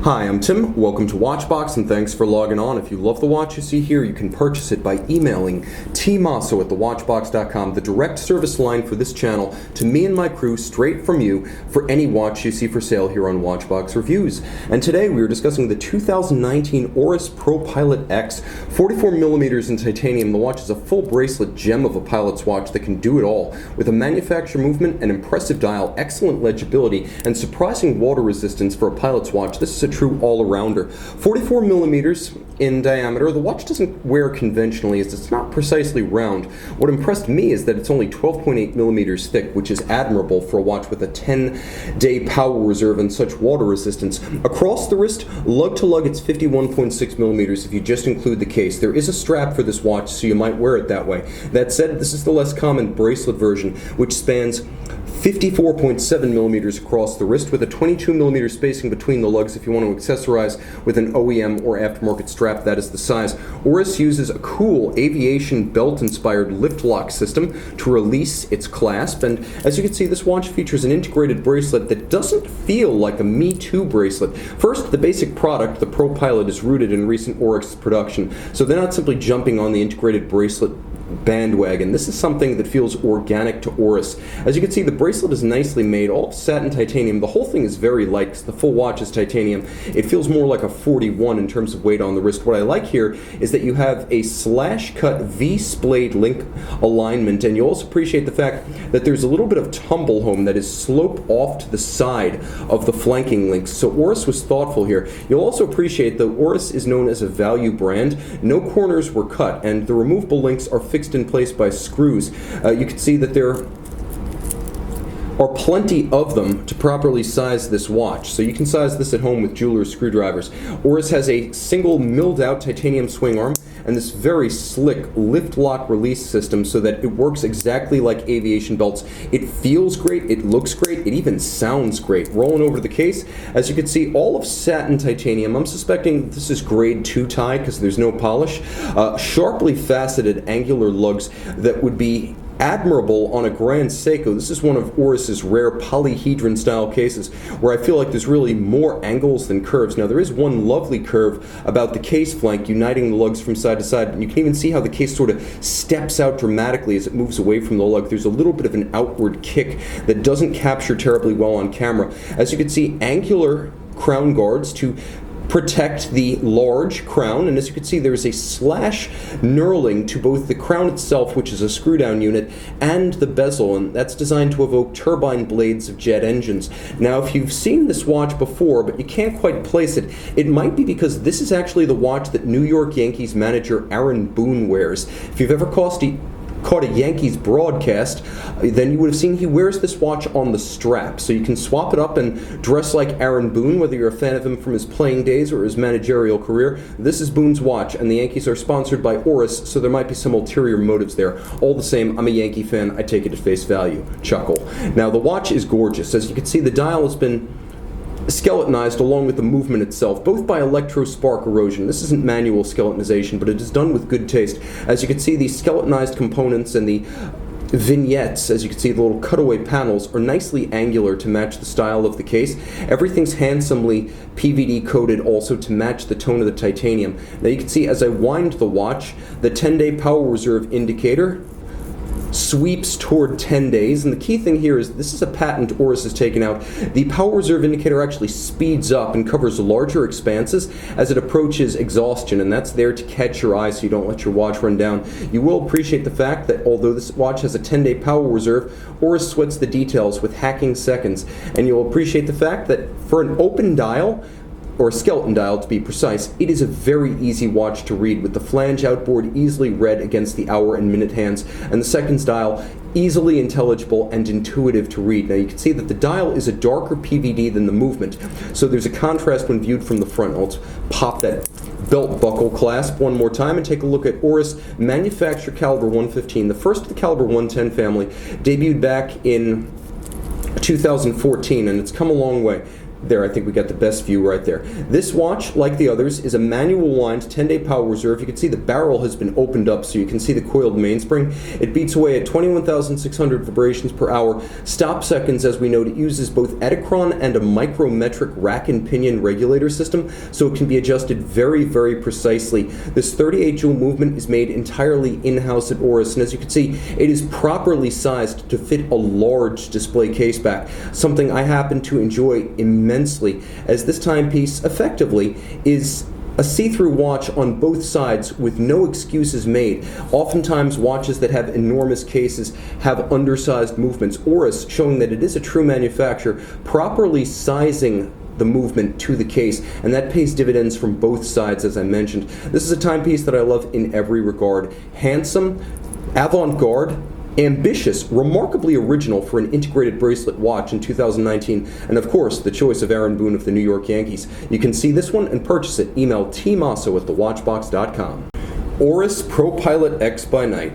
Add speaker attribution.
Speaker 1: Hi, I'm Tim. Welcome to Watchbox, and thanks for logging on. If you love the watch you see here, you can purchase it by emailing tmosso at thewatchbox.com, the direct service line for this channel, to me and my crew, straight from you, for any watch you see for sale here on Watchbox Reviews. And today we are discussing the 2019 Oris ProPilot X, 44mm in titanium. The watch is a full bracelet gem of a pilot's watch that can do it all, with a manufacturer movement, an impressive dial, excellent legibility, and surprising water resistance for a pilot's watch. This is a true all-arounder. 44mm in diameter. The watch doesn't wear conventionally as it's not precisely round. What impressed me is that it's only 12.8mm thick, which is admirable for a watch with a 10-day power reserve and such water resistance. Across the wrist, lug-to-lug, it's 51.6mm if you just include the case. There is a strap for this watch, so you might wear it that way. That said, this is the less common bracelet version, which spans 54.7mm across the wrist with a 22mm spacing between the lugs. If you want to accessorize with an OEM or aftermarket strap, that is the size. Oris uses a cool aviation belt-inspired lift lock system to release its clasp, and as you can see, this watch features an integrated bracelet that doesn't feel like a Me Too bracelet. First, the basic product, the ProPilot, is rooted in recent Oris production, so they're not simply jumping on the integrated bracelet bandwagon. This is something that feels organic to Oris. As you can see, the bracelet is nicely made, all satin titanium. The whole thing is very light because the full watch is titanium. It feels more like a 41 in terms of weight on the wrist. What I like here is that you have a slash-cut V-splayed link alignment, and you also appreciate the fact that there's a little bit of tumble home that is sloped off to the side of the flanking links. So Oris was thoughtful here. You'll also appreciate that Oris is known as a value brand. No corners were cut, and the removable links are fixed in place by screws. You can see that there are plenty of them to properly size this watch, so you can size this at home with jeweler's screwdrivers. Oris has a single milled out titanium swing arm and this very slick lift lock release system so that it works exactly like aviation belts. It feels great, it looks great, it even sounds great. Rolling over the case, as you can see, all of satin titanium. I'm suspecting this is grade 2 tie because there's no polish. Sharply faceted angular lugs that would be admirable on a Grand Seiko. This is one of Oris's rare polyhedron style cases where I feel like there's really more angles than curves. Now there is one lovely curve about the case flank uniting the lugs from side to side, and you can even see how the case sort of steps out dramatically as it moves away from the lug. There's a little bit of an outward kick that doesn't capture terribly well on camera. As you can see, angular crown guards to protect the large crown, and as you can see, there is a slash knurling to both the crown itself, which is a screw down unit, and the bezel, and that's designed to evoke turbine blades of jet engines. Now, if you've seen this watch before but you can't quite place it, it might be because this is actually the watch that New York Yankees manager Aaron Boone wears. If you've ever caught a Yankees broadcast, then you would have seen he wears this watch on the strap. So you can swap it up and dress like Aaron Boone, whether you're a fan of him from his playing days or his managerial career. This is Boone's watch, and the Yankees are sponsored by Oris, so there might be some ulterior motives there. All the same, I'm a Yankee fan. I take it at face value. Chuckle. Now, the watch is gorgeous. As you can see, the dial has been skeletonized along with the movement itself, both by electro-spark erosion. This isn't manual skeletonization, but it is done with good taste. As you can see, the skeletonized components and the vignettes, as you can see, the little cutaway panels, are nicely angular to match the style of the case. Everything's handsomely PVD coated also to match the tone of the titanium. Now you can see as I wind the watch, the 10-day power reserve indicator sweeps toward 10 days, and the key thing here is this is a patent Oris has taken out. The power reserve indicator actually speeds up and covers larger expanses as it approaches exhaustion, and that's there to catch your eye so you don't let your watch run down. You will appreciate the fact that although this watch has a 10-day power reserve, Oris sweats the details with hacking seconds, and you'll appreciate the fact that for an open dial, or a skeleton dial to be precise, it is a very easy watch to read, with the flange outboard easily read against the hour and minute hands, and the seconds dial easily intelligible and intuitive to read. Now you can see that the dial is a darker PVD than the movement, so there's a contrast when viewed from the front. Let's pop that belt buckle clasp one more time and take a look at Oris manufacturer Calibre 115, the first of the Calibre 110 family, debuted back in 2014, and it's come a long way. There, I think we got the best view right there. This watch, like the others, is a manual wind 10-day power reserve. You can see the barrel has been opened up so you can see the coiled mainspring. It beats away at 21,600 vibrations per hour. Stop seconds, as we note, it uses both Edicron and a micrometric rack and pinion regulator system, so it can be adjusted very, very precisely. This 38 joule movement is made entirely in-house at Oris, and as you can see, it is properly sized to fit a large display case back, something I happen to enjoy immensely, as this timepiece effectively is a see-through watch on both sides with no excuses made. Oftentimes watches that have enormous cases have undersized movements. Oris, showing that it is a true manufacturer, properly sizing the movement to the case, and that pays dividends from both sides, as I mentioned. This is a timepiece that I love in every regard. Handsome, avant-garde, ambitious, remarkably original for an integrated bracelet watch in 2019, and of course, the choice of Aaron Boone of the New York Yankees. You can see this one and purchase it. Email tmosso@thewatchbox.com. Oris ProPilot X by night.